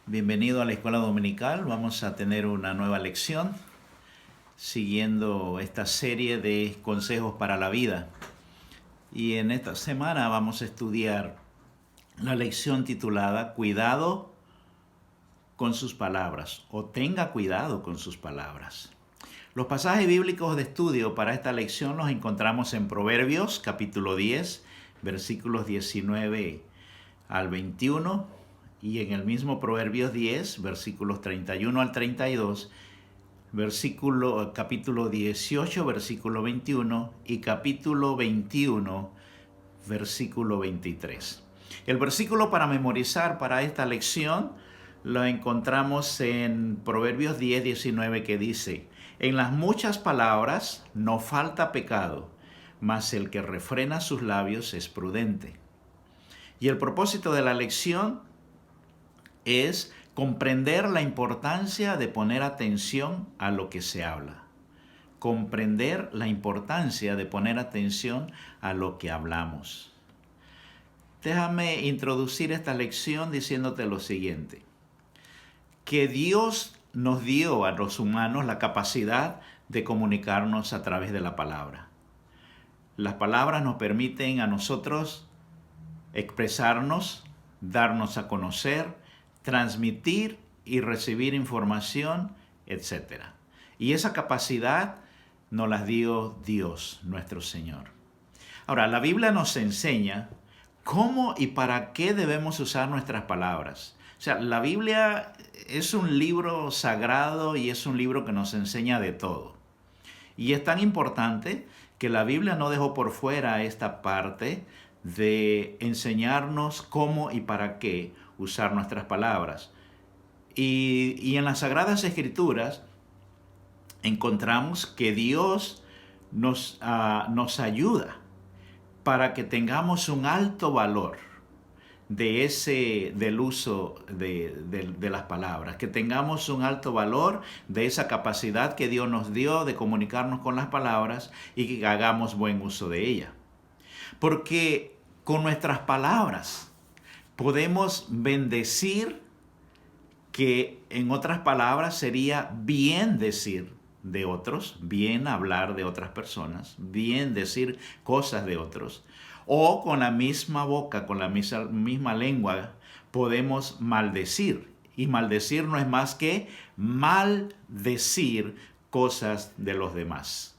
Bienvenido a la Escuela Dominical. Vamos a tener una nueva lección siguiendo esta serie de consejos para la vida. Y en esta semana vamos a estudiar la lección titulada Cuidado con sus palabras o tenga cuidado con sus palabras. Los pasajes bíblicos de estudio para esta lección los encontramos en Proverbios capítulo 10, versículos 19 al 21. Y en el mismo Proverbios 10, versículos 31 al 32, capítulo 18, versículo 21 y capítulo 21, versículo 23. El versículo para memorizar para esta lección lo encontramos en Proverbios 10, 19 que dice: en las muchas palabras no falta pecado, mas el que refrena sus labios es prudente. Y el propósito de la lección es comprender la importancia de poner atención a lo que se habla. Comprender la importancia de poner atención a lo que hablamos. Déjame introducir esta lección diciéndote lo siguiente. Que Dios nos dio a los humanos la capacidad de comunicarnos a través de la palabra. Las palabras nos permiten a nosotros expresarnos, darnos a conocer, transmitir y recibir información, etc. Y esa capacidad nos la dio Dios, nuestro Señor. Ahora, la Biblia nos enseña cómo y para qué debemos usar nuestras palabras. O sea, la Biblia es un libro sagrado y es un libro que nos enseña de todo. Y es tan importante que la Biblia no dejó por fuera esta parte de enseñarnos cómo y para qué usar nuestras palabras. Y en las Sagradas Escrituras encontramos que Dios nos ayuda para que tengamos un alto valor del uso de las palabras, que tengamos un alto valor de esa capacidad que Dios nos dio de comunicarnos con las palabras y que hagamos buen uso de ella. Porque con nuestras palabras podemos bendecir, que en otras palabras sería bien decir de otros, bien hablar de otras personas, bien decir cosas de otros. O con la misma boca, con la misma lengua, podemos maldecir. Y maldecir no es más que maldecir cosas de los demás.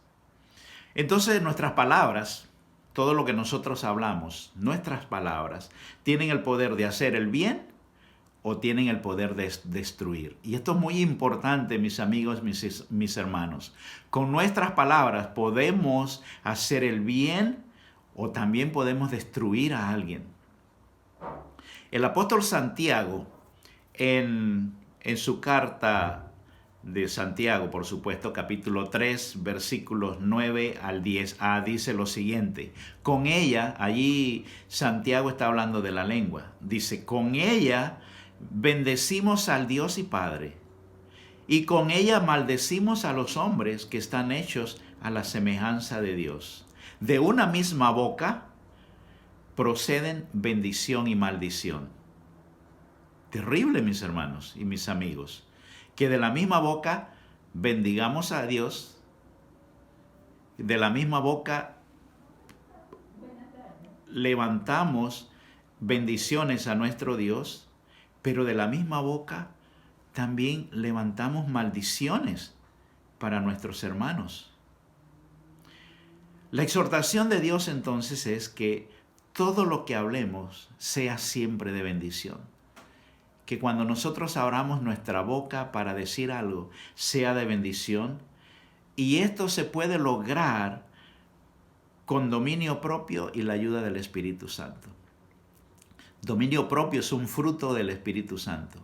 Entonces nuestras palabras, todo lo que nosotros hablamos, nuestras palabras, tienen el poder de hacer el bien o tienen el poder de destruir. Y esto es muy importante, mis amigos, mis hermanos. Con nuestras palabras podemos hacer el bien o también podemos destruir a alguien. El apóstol Santiago, en su carta de Santiago, por supuesto, capítulo 3, versículos 9 al 10a, dice lo siguiente. Con ella, allí Santiago está hablando de la lengua. Dice, con ella bendecimos al Dios y Padre, y con ella maldecimos a los hombres que están hechos a la semejanza de Dios. De una misma boca proceden bendición y maldición. Terrible, mis hermanos y mis amigos, que de la misma boca bendigamos a Dios, de la misma boca levantamos bendiciones a nuestro Dios, pero de la misma boca también levantamos maldiciones para nuestros hermanos. La exhortación de Dios entonces es que todo lo que hablemos sea siempre de bendición. Que cuando nosotros abramos nuestra boca para decir algo, sea de bendición. Y esto se puede lograr con dominio propio y la ayuda del Espíritu Santo. Dominio propio es un fruto del Espíritu Santo.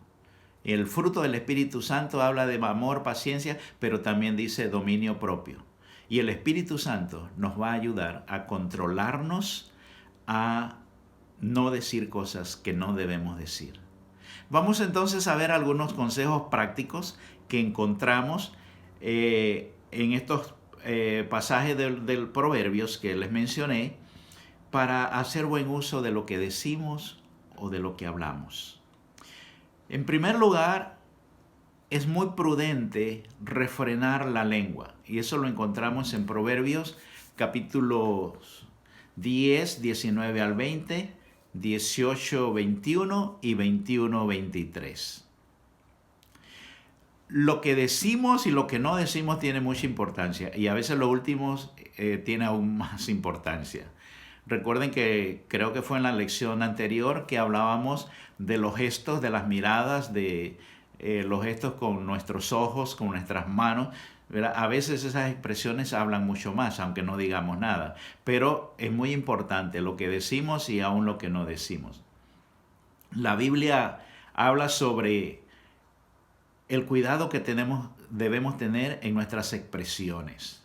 El fruto del Espíritu Santo habla de amor, paciencia, pero también dice dominio propio. Y el Espíritu Santo nos va a ayudar a controlarnos, a no decir cosas que no debemos decir. Vamos entonces a ver algunos consejos prácticos que encontramos en estos pasajes del Proverbios que les mencioné para hacer buen uso de lo que decimos o de lo que hablamos. En primer lugar, es muy prudente refrenar la lengua. Y eso lo encontramos en Proverbios capítulos 10, 19 al 20, 18, 21 y 21, 23. Lo que decimos y lo que no decimos tiene mucha importancia, y a veces lo último tiene aún más importancia. Recuerden que creo que fue en la lección anterior que hablábamos de los gestos, de las miradas, de los gestos con nuestros ojos, con nuestras manos, ¿verdad? A veces esas expresiones hablan mucho más, aunque no digamos nada. Pero es muy importante lo que decimos y aún lo que no decimos. La Biblia habla sobre el cuidado que debemos tener en nuestras expresiones.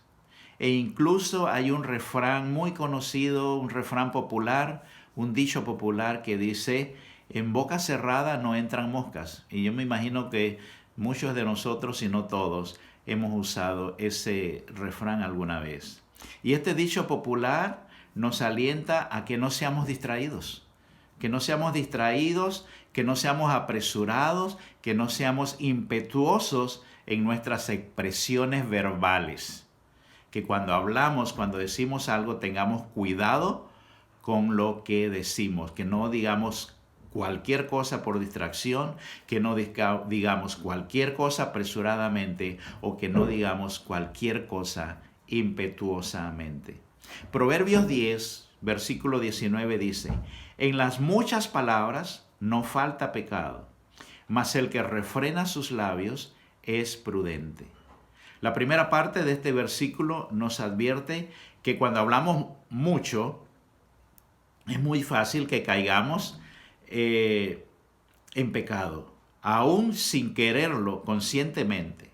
E incluso hay un refrán muy conocido, un refrán popular, un dicho popular que dice: en boca cerrada no entran moscas. Y yo me imagino que muchos de nosotros, si no todos, hemos usado ese refrán alguna vez. Y este dicho popular nos alienta a que no seamos distraídos. Que no seamos distraídos, que no seamos apresurados, que no seamos impetuosos en nuestras expresiones verbales. Que cuando hablamos, cuando decimos algo, tengamos cuidado con lo que decimos, que no digamos cualquier cosa por distracción, que no digamos cualquier cosa apresuradamente o que no digamos cualquier cosa impetuosamente. Proverbios 10, versículo 19 dice: en las muchas palabras no falta pecado, mas el que refrena sus labios es prudente. La primera parte de este versículo nos advierte que cuando hablamos mucho, es muy fácil que caigamos en pecado, aún sin quererlo conscientemente,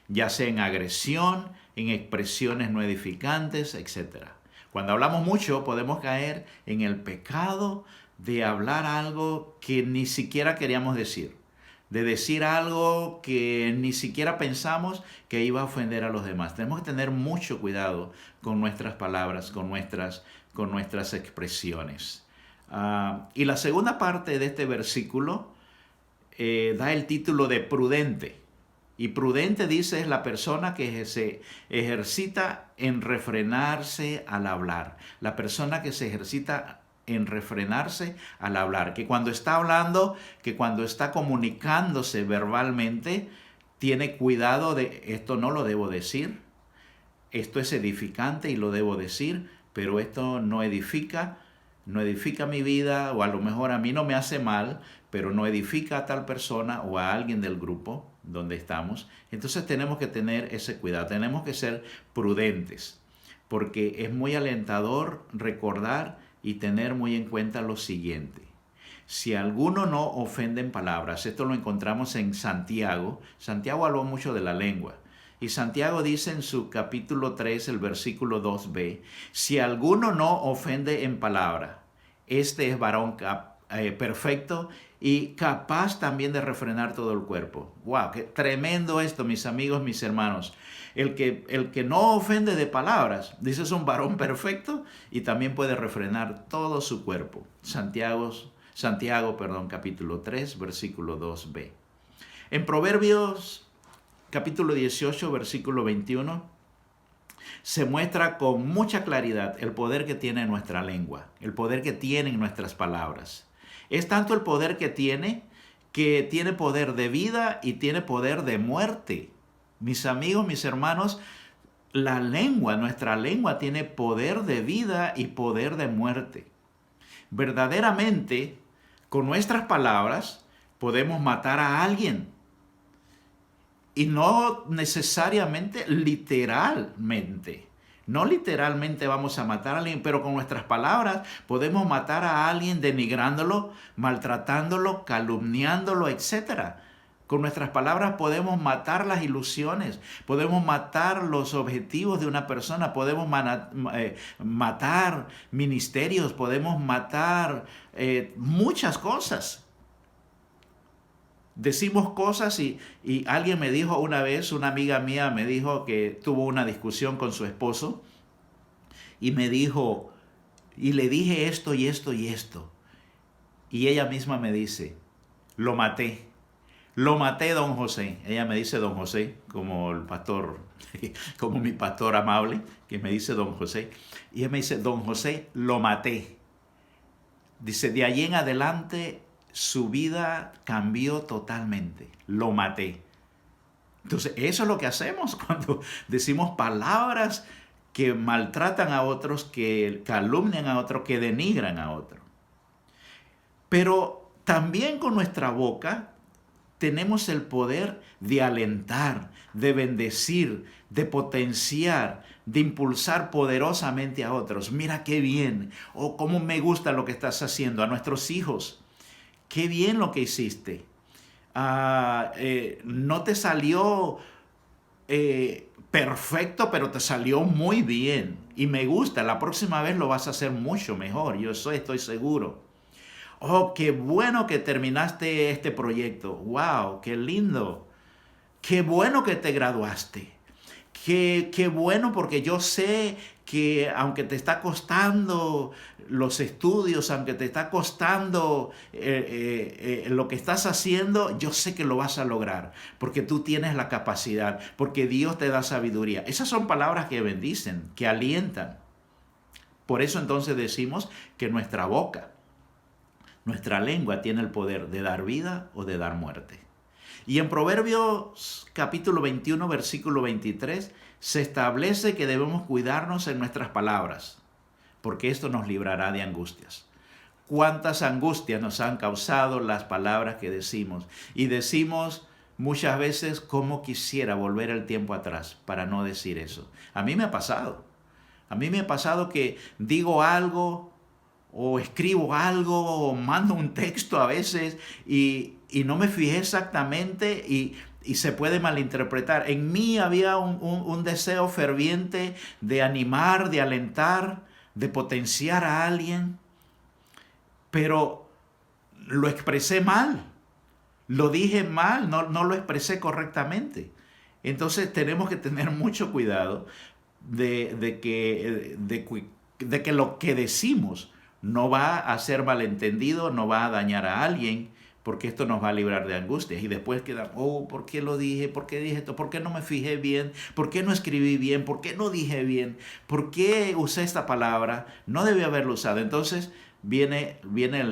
ya sea en agresión, en expresiones no edificantes, etc. Cuando hablamos mucho, podemos caer en el pecado de hablar algo que ni siquiera queríamos decir, de decir algo que ni siquiera pensamos que iba a ofender a los demás. Tenemos que tener mucho cuidado con nuestras palabras, con nuestras expresiones. Y la segunda parte de este versículo da el título de prudente. Y prudente, dice, es la persona que se ejercita en refrenarse al hablar. La persona que se ejercita en refrenarse al hablar, que cuando está hablando, que cuando está comunicándose verbalmente, tiene cuidado de: esto no lo debo decir, esto es edificante y lo debo decir, pero esto no edifica mi vida, o a lo mejor a mí no me hace mal, pero no edifica a tal persona o a alguien del grupo donde estamos. Entonces tenemos que tener ese cuidado, tenemos que ser prudentes, porque es muy alentador recordar y tener muy en cuenta lo siguiente: si alguno no ofende en palabras, esto lo encontramos en Santiago. Santiago habló mucho de la lengua. Y Santiago dice en su capítulo 3, el versículo 2b, si alguno no ofende en palabra, este es varón perfecto y capaz también de refrenar todo el cuerpo. ¡Wow! ¡Qué tremendo esto, mis amigos, mis hermanos! El que no ofende de palabras, dice, es un varón perfecto y también puede refrenar todo su cuerpo. Santiago, capítulo 3, versículo 2b. En Proverbios capítulo 18, versículo 21, se muestra con mucha claridad el poder que tiene nuestra lengua, el poder que tienen nuestras palabras. Es tanto el poder que tiene poder de vida y tiene poder de muerte. Mis amigos, mis hermanos, nuestra lengua tiene poder de vida y poder de muerte. Verdaderamente, con nuestras palabras podemos matar a alguien. Y no necesariamente literalmente. No literalmente vamos a matar a alguien, pero con nuestras palabras podemos matar a alguien denigrándolo, maltratándolo, calumniándolo, etc. Con nuestras palabras podemos matar las ilusiones, podemos matar los objetivos de una persona, podemos matar ministerios, podemos matar muchas cosas. Decimos cosas y alguien me dijo una vez, una amiga mía me dijo que tuvo una discusión con su esposo y me dijo, y le dije esto y esto y esto. Y ella misma me dice, lo maté. Lo maté, don José. Ella me dice don José, como el pastor, como mi pastor amable, que me dice don José. Y ella me dice, don José, lo maté. Dice, de allí en adelante su vida cambió totalmente. Lo maté. Entonces, eso es lo que hacemos cuando decimos palabras que maltratan a otros, que calumnian a otros, que denigran a otros. Pero también con nuestra boca tenemos el poder de alentar, de bendecir, de potenciar, de impulsar poderosamente a otros. Mira qué bien, o cómo me gusta lo que estás haciendo. A nuestros hijos, qué bien lo que hiciste. No te salió perfecto, pero te salió muy bien. Y me gusta, la próxima vez lo vas a hacer mucho mejor, yo estoy seguro. Oh, qué bueno que terminaste este proyecto. Wow, qué lindo. Qué bueno que te graduaste. Qué bueno, porque yo sé que aunque te está costando los estudios, aunque te está costando lo que estás haciendo, yo sé que lo vas a lograr, porque tú tienes la capacidad, porque Dios te da sabiduría. Esas son palabras que bendicen, que alientan. Por eso entonces decimos que nuestra boca, nuestra lengua tiene el poder de dar vida o de dar muerte. Y en Proverbios capítulo 21, versículo 23, se establece que debemos cuidarnos en nuestras palabras, porque esto nos librará de angustias. ¿Cuántas angustias nos han causado las palabras que decimos? Y decimos muchas veces cómo quisiera volver el tiempo atrás para no decir eso. A mí me ha pasado. A mí me ha pasado que digo algo o escribo algo o mando un texto a veces y no me fijé exactamente y se puede malinterpretar. En mí había un deseo ferviente de animar, de alentar, de potenciar a alguien, pero lo expresé mal, lo dije mal, no lo expresé correctamente. Entonces tenemos que tener mucho cuidado de que lo que decimos no va a ser malentendido, no va a dañar a alguien, porque esto nos va a librar de angustias. Y después queda, oh, ¿por qué lo dije? ¿Por qué dije esto? ¿Por qué no me fijé bien? ¿Por qué no escribí bien? ¿Por qué no dije bien? ¿Por qué usé esta palabra? No debí haberlo usado. Entonces viene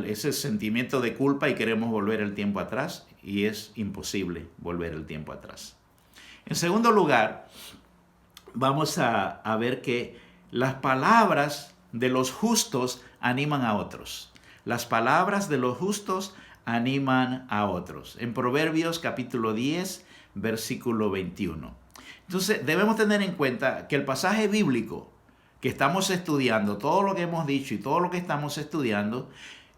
ese sentimiento de culpa y queremos volver el tiempo atrás, y es imposible volver el tiempo atrás. En segundo lugar, vamos a ver que las palabras de los justos animan a otros. Las palabras de los justos animan a otros. En Proverbios capítulo 10, versículo 21. Entonces debemos tener en cuenta que el pasaje bíblico que estamos estudiando, todo lo que hemos dicho y todo lo que estamos estudiando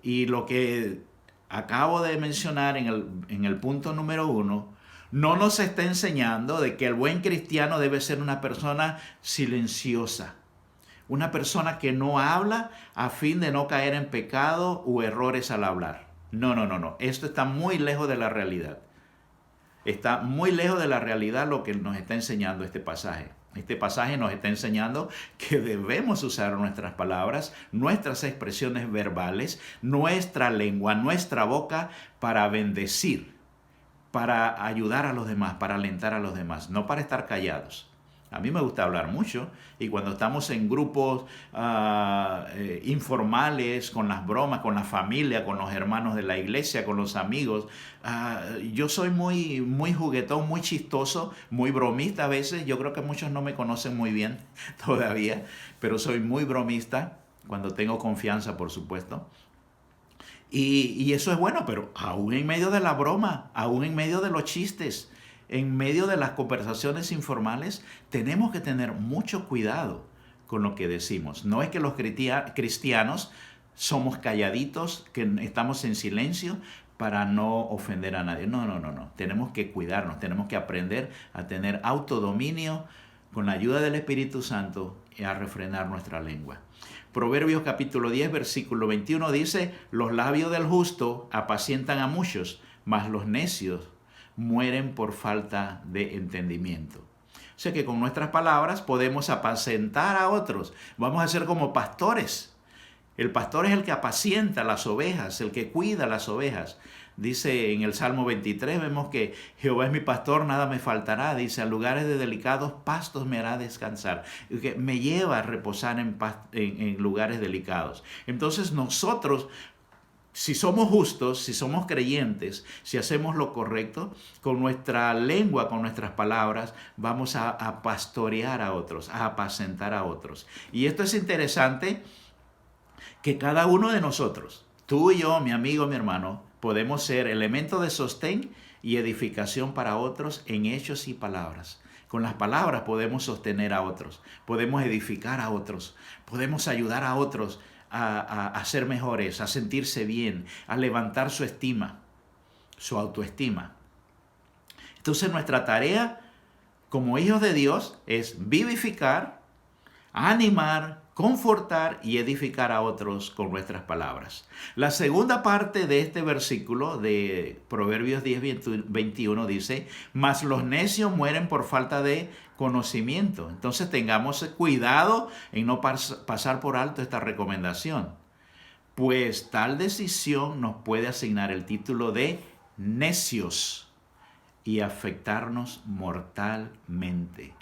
y lo que acabo de mencionar en el punto número 1, no nos está enseñando de que el buen cristiano debe ser una persona silenciosa, una persona que no habla a fin de no caer en pecado u errores al hablar. No. Esto está muy lejos de la realidad. Está muy lejos de la realidad lo que nos está enseñando este pasaje. Este pasaje nos está enseñando que debemos usar nuestras palabras, nuestras expresiones verbales, nuestra lengua, nuestra boca para bendecir, para ayudar a los demás, para alentar a los demás, no para estar callados. A mí me gusta hablar mucho, y cuando estamos en grupos informales, con las bromas, con la familia, con los hermanos de la iglesia, con los amigos, yo soy muy juguetón, muy chistoso, muy bromista a veces. Yo creo que muchos no me conocen muy bien todavía, pero soy muy bromista cuando tengo confianza, por supuesto. Y eso es bueno, pero aún en medio de la broma, aún en medio de los chistes, en medio de las conversaciones informales, tenemos que tener mucho cuidado con lo que decimos. No es que los cristianos somos calladitos, que estamos en silencio para no ofender a nadie. No. Tenemos que cuidarnos, tenemos que aprender a tener autodominio con la ayuda del Espíritu Santo y a refrenar nuestra lengua. Proverbios capítulo 10, versículo 21 dice, los labios del justo apacientan a muchos, mas los necios mueren por falta de entendimiento. O sea que con nuestras palabras podemos apacentar a otros. Vamos a ser como pastores. El pastor es el que apacienta las ovejas, el que cuida las ovejas. Dice en el Salmo 23, vemos que Jehová es mi pastor, nada me faltará. Dice, a lugares de delicados pastos me hará descansar. Que me lleva a reposar en lugares delicados. Entonces nosotros, si somos justos, si somos creyentes, si hacemos lo correcto, con nuestra lengua, con nuestras palabras, vamos a pastorear a otros, a apacentar a otros. Y esto es interesante, que cada uno de nosotros, tú y yo, mi amigo, mi hermano, podemos ser elemento de sostén y edificación para otros en hechos y palabras. Con las palabras podemos sostener a otros, podemos edificar a otros, podemos ayudar a otros a ser mejores, a sentirse bien, a levantar su estima, su autoestima. Entonces nuestra tarea como hijos de Dios es vivificar, animar, confortar y edificar a otros con nuestras palabras. La segunda parte de este versículo de Proverbios 10:21 dice, mas los necios mueren por falta de conocimiento. Entonces tengamos cuidado en no pasar por alto esta recomendación, pues tal decisión nos puede asignar el título de necios y afectarnos mortalmente.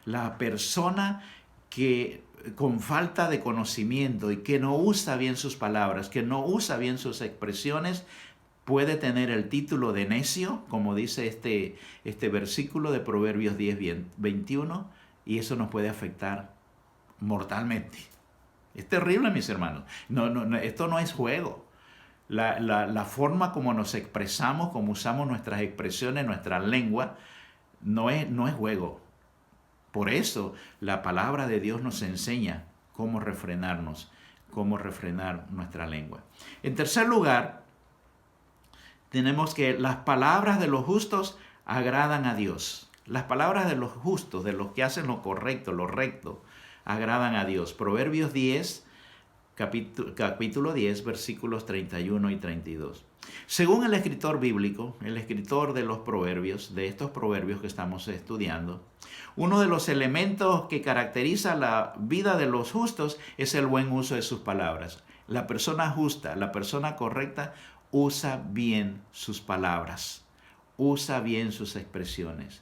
La persona que con falta de conocimiento y que no usa bien sus palabras, que no usa bien sus expresiones, puede tener el título de necio, como dice este versículo de Proverbios 10:21, y eso nos puede afectar mortalmente. Es terrible, mis hermanos. Esto no es juego. La forma como nos expresamos, como usamos nuestras expresiones, nuestra lengua, no es juego. Por eso la palabra de Dios nos enseña cómo refrenarnos, cómo refrenar nuestra lengua. En tercer lugar, tenemos que las palabras de los justos agradan a Dios. Las palabras de los justos, de los que hacen lo correcto, lo recto, agradan a Dios. Proverbios 10, capítulo 10, versículos 31 y 32. Según el escritor bíblico, el escritor de los proverbios, de estos proverbios que estamos estudiando, uno de los elementos que caracteriza la vida de los justos es el buen uso de sus palabras. La persona justa, la persona correcta, usa bien sus palabras, usa bien sus expresiones.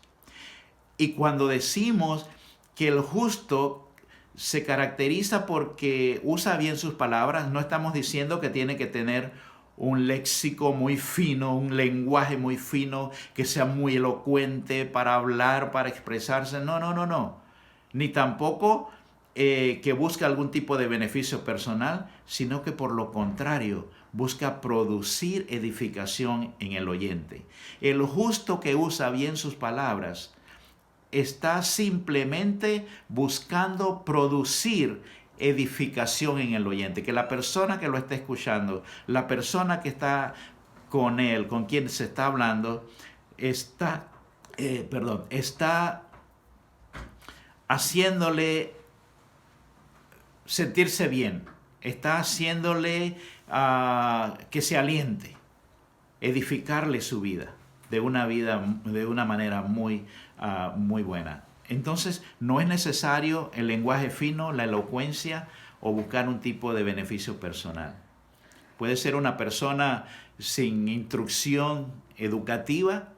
Y cuando decimos que el justo se caracteriza porque usa bien sus palabras, no estamos diciendo que tiene que tener un léxico muy fino, un lenguaje muy fino, que sea muy elocuente para hablar, para expresarse. No. Ni tampoco que busque algún tipo de beneficio personal, sino que por lo contrario, busca producir edificación en el oyente. El justo que usa bien sus palabras está simplemente buscando producir edificación en el oyente, que la persona que lo está escuchando, la persona que está con él, con quien se está hablando, está haciéndole sentirse bien, está haciéndole que se aliente, edificarle su vida de una manera muy buena. Entonces, no es necesario el lenguaje fino, la elocuencia o buscar un tipo de beneficio personal. Puede ser una persona sin instrucción educativa,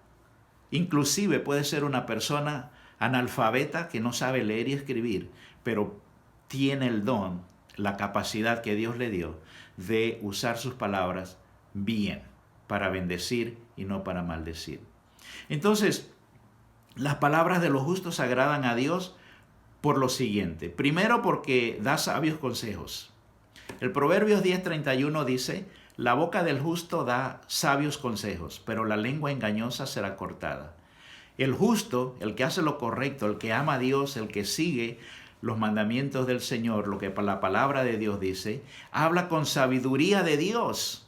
inclusive puede ser una persona analfabeta que no sabe leer y escribir, pero tiene el don, la capacidad que Dios le dio de usar sus palabras bien, para bendecir y no para maldecir. Entonces, las palabras de los justos agradan a Dios por lo siguiente. Primero, porque da sabios consejos. El Proverbios 10:31 dice, la boca del justo da sabios consejos, pero la lengua engañosa será cortada. El justo, el que hace lo correcto, el que ama a Dios, el que sigue los mandamientos del Señor, lo que la palabra de Dios dice, habla con sabiduría de Dios.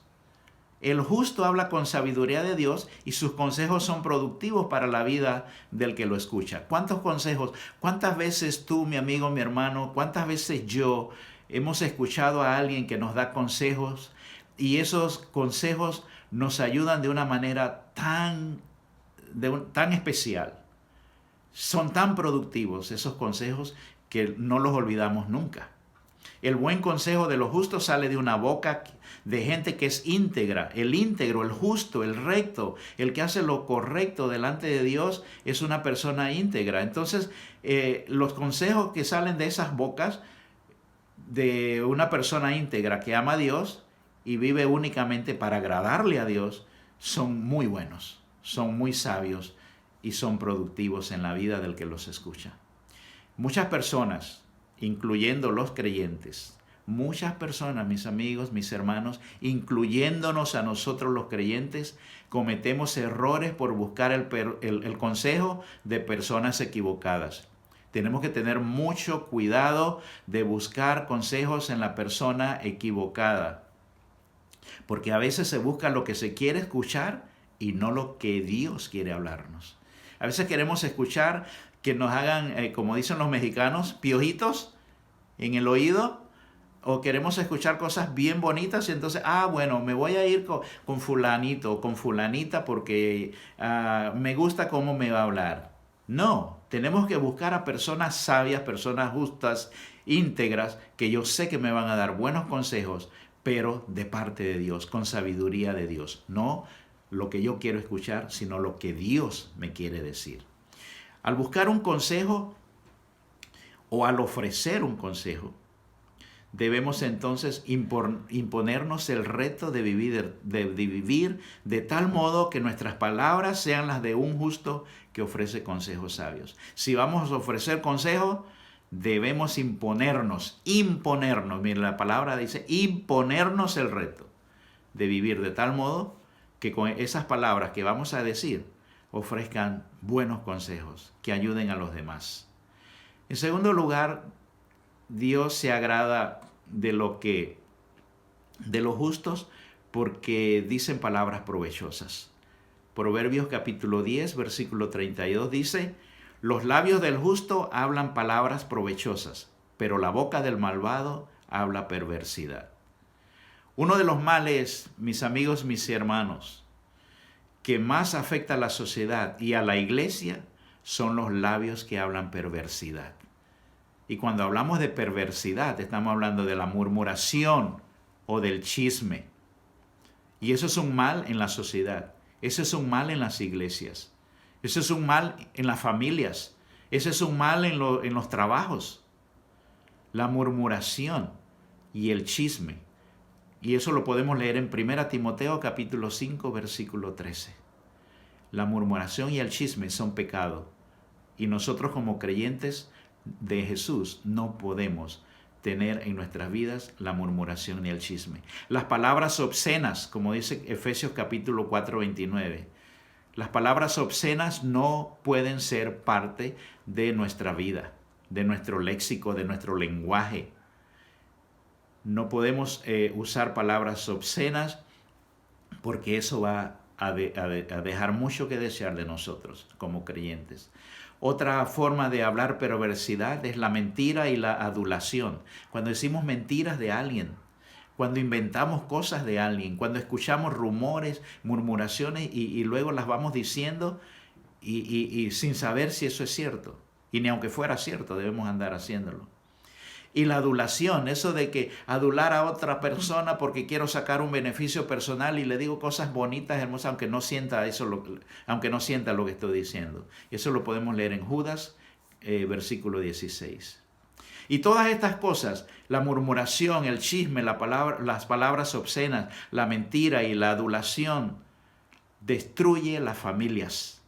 El justo habla con sabiduría de Dios y sus consejos son productivos para la vida del que lo escucha. ¿Cuántos consejos? ¿Cuántas veces tú, mi amigo, mi hermano, cuántas veces yo hemos escuchado a alguien que nos da consejos y esos consejos nos ayudan de una manera tan especial? Son tan productivos esos consejos que no los olvidamos nunca. El buen consejo de los justos sale de una boca de gente que es íntegra. El íntegro, el justo, el recto, el que hace lo correcto delante de Dios es una persona íntegra. Entonces, los consejos que salen de esas bocas de una persona íntegra que ama a Dios y vive únicamente para agradarle a Dios son muy buenos, son muy sabios y son productivos en la vida del que los escucha. Muchas personas, incluyendo los creyentes, muchas personas, mis amigos, mis hermanos, incluyéndonos a nosotros los creyentes, cometemos errores por buscar el consejo de personas equivocadas. Tenemos que tener mucho cuidado de buscar consejos en la persona equivocada, porque a veces se busca lo que se quiere escuchar y no lo que Dios quiere hablarnos. A veces queremos escuchar que nos hagan, como dicen los mexicanos, piojitos en el oído, o queremos escuchar cosas bien bonitas y entonces, bueno, me voy a ir con fulanito o con fulanita porque me gusta cómo me va a hablar. No, tenemos que buscar a personas sabias, personas justas, íntegras, que yo sé que me van a dar buenos consejos, pero de parte de Dios, con sabiduría de Dios. No lo que yo quiero escuchar, sino lo que Dios me quiere decir. Al buscar un consejo o al ofrecer un consejo, debemos entonces imponernos el reto de vivir de tal modo que nuestras palabras sean las de un justo que ofrece consejos sabios. Si vamos a ofrecer consejos, debemos imponernos. Mira, la palabra dice imponernos el reto de vivir de tal modo que con esas palabras que vamos a decir ofrezcan buenos consejos que ayuden a los demás. En segundo lugar, Dios se agrada de los justos porque dicen palabras provechosas. Proverbios capítulo 10, versículo 32 dice: los labios del justo hablan palabras provechosas, pero la boca del malvado habla perversidad. Uno de los males, mis amigos, mis hermanos, que más afecta a la sociedad y a la iglesia son los labios que hablan perversidad. Y cuando hablamos de perversidad, estamos hablando de la murmuración o del chisme. Y eso es un mal en la sociedad. Eso es un mal en las iglesias. Eso es un mal en las familias. Eso es un mal en los trabajos. La murmuración y el chisme. Y eso lo podemos leer en 1 Timoteo capítulo 5, versículo 13. La murmuración y el chisme son pecado. Y nosotros como creyentes de Jesús no podemos tener en nuestras vidas la murmuración ni el chisme. Las palabras obscenas, como dice Efesios capítulo 4, 29. Las palabras obscenas no pueden ser parte de nuestra vida, de nuestro léxico, de nuestro lenguaje. No podemos usar palabras obscenas porque eso va a dejar mucho que desear de nosotros como creyentes. Otra forma de hablar perversidad es la mentira y la adulación. Cuando decimos mentiras de alguien, cuando inventamos cosas de alguien, cuando escuchamos rumores, murmuraciones y luego las vamos diciendo y sin saber si eso es cierto. Y ni aunque fuera cierto, debemos andar haciéndolo. Y la adulación, eso de que adular a otra persona porque quiero sacar un beneficio personal y le digo cosas bonitas, hermosas, aunque no sienta lo que estoy diciendo. Eso lo podemos leer en Judas, versículo 16. Y todas estas cosas, la murmuración, el chisme, las palabras obscenas, la mentira y la adulación, destruye las familias,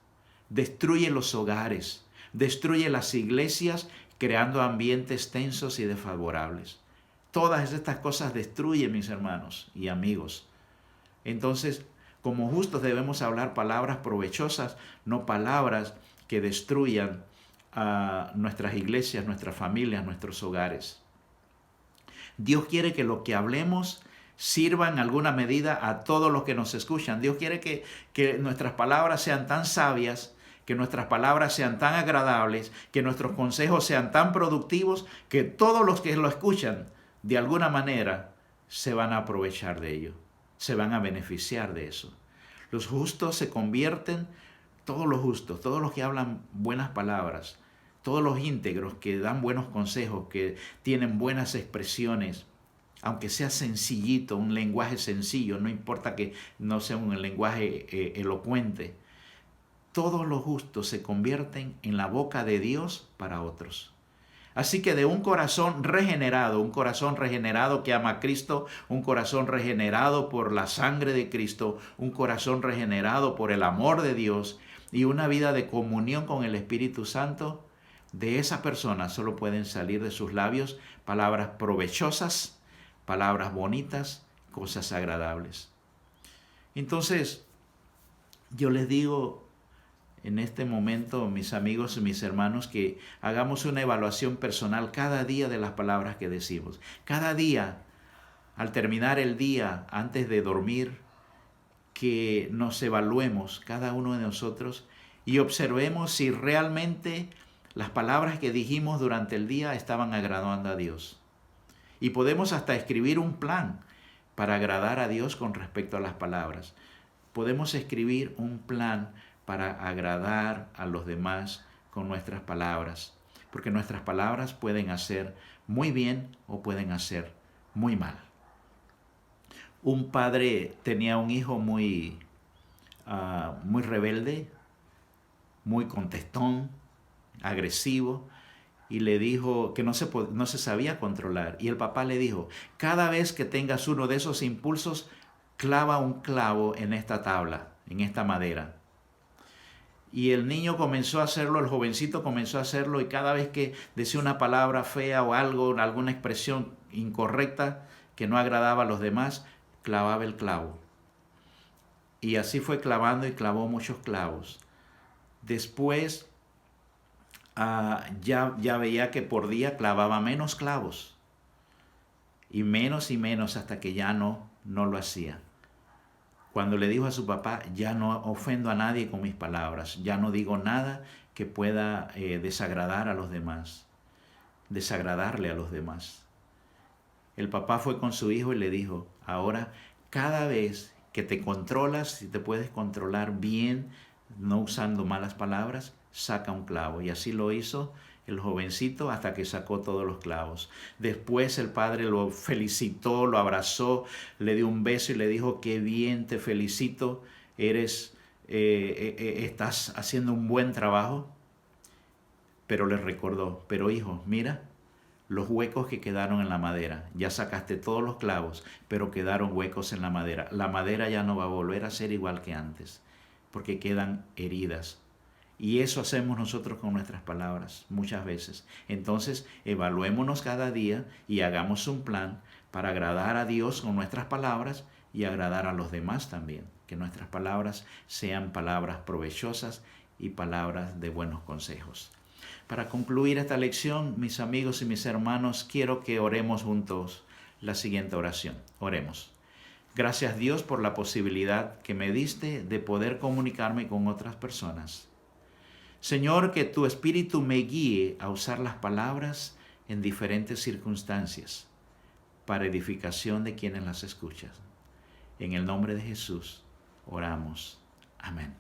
destruye los hogares, destruye las iglesias, creando ambientes tensos y desfavorables. Todas estas cosas destruyen, mis hermanos y amigos. Entonces, como justos debemos hablar palabras provechosas, no palabras que destruyan a nuestras iglesias, nuestras familias, nuestros hogares. Dios quiere que lo que hablemos sirva en alguna medida a todos los que nos escuchan. Dios quiere que nuestras palabras sean tan sabias, que nuestras palabras sean tan agradables, que nuestros consejos sean tan productivos, que todos los que lo escuchan, de alguna manera, se van a aprovechar de ello, se van a beneficiar de eso. Los justos se convierten, todos los justos, todos los que hablan buenas palabras, todos los íntegros que dan buenos consejos, que tienen buenas expresiones, aunque sea sencillito, un lenguaje sencillo, no importa que no sea un lenguaje elocuente, todos los justos se convierten en la boca de Dios para otros. Así que de un corazón regenerado que ama a Cristo, un corazón regenerado por la sangre de Cristo, un corazón regenerado por el amor de Dios y una vida de comunión con el Espíritu Santo, de esa persona solo pueden salir de sus labios palabras provechosas, palabras bonitas, cosas agradables. Entonces, yo les digo en este momento, mis amigos y mis hermanos, que hagamos una evaluación personal cada día de las palabras que decimos. Cada día, al terminar el día, antes de dormir, que nos evaluemos cada uno de nosotros y observemos si realmente las palabras que dijimos durante el día estaban agradando a Dios. Y podemos hasta escribir un plan para agradar a Dios con respecto a las palabras. Podemos escribir un plan para agradar a los demás con nuestras palabras, porque nuestras palabras pueden hacer muy bien o pueden hacer muy mal. Un padre tenía un hijo muy rebelde, muy contestón, agresivo, y le dijo que no se sabía controlar. Y el papá le dijo, cada vez que tengas uno de esos impulsos, clava un clavo en esta tabla, en esta madera. Y el niño comenzó a hacerlo, el jovencito comenzó a hacerlo, y cada vez que decía una palabra fea o algo, alguna expresión incorrecta que no agradaba a los demás, clavaba el clavo. Y así fue clavando y clavó muchos clavos. Después ya veía que por día clavaba menos clavos. Y menos hasta que ya no lo hacía. Cuando le dijo a su papá, ya no ofendo a nadie con mis palabras, ya no digo nada que pueda desagradar a los demás, desagradarle a los demás. El papá fue con su hijo y le dijo, ahora cada vez que te controlas, si te puedes controlar bien, no usando malas palabras, saca un clavo. Y así lo hizo el jovencito hasta que sacó todos los clavos. Después el padre lo felicitó, lo abrazó, le dio un beso y le dijo, qué bien, te felicito, estás haciendo un buen trabajo. Pero le recordó, pero hijo, mira los huecos que quedaron en la madera. Ya sacaste todos los clavos, pero quedaron huecos en la madera. La madera ya no va a volver a ser igual que antes, porque quedan heridas. Y eso hacemos nosotros con nuestras palabras muchas veces. Entonces, evaluémonos cada día y hagamos un plan para agradar a Dios con nuestras palabras y agradar a los demás también. Que nuestras palabras sean palabras provechosas y palabras de buenos consejos. Para concluir esta lección, mis amigos y mis hermanos, quiero que oremos juntos la siguiente oración. Oremos. Gracias Dios por la posibilidad que me diste de poder comunicarme con otras personas. Señor, que tu Espíritu me guíe a usar las palabras en diferentes circunstancias para edificación de quienes las escuchan. En el nombre de Jesús oramos. Amén.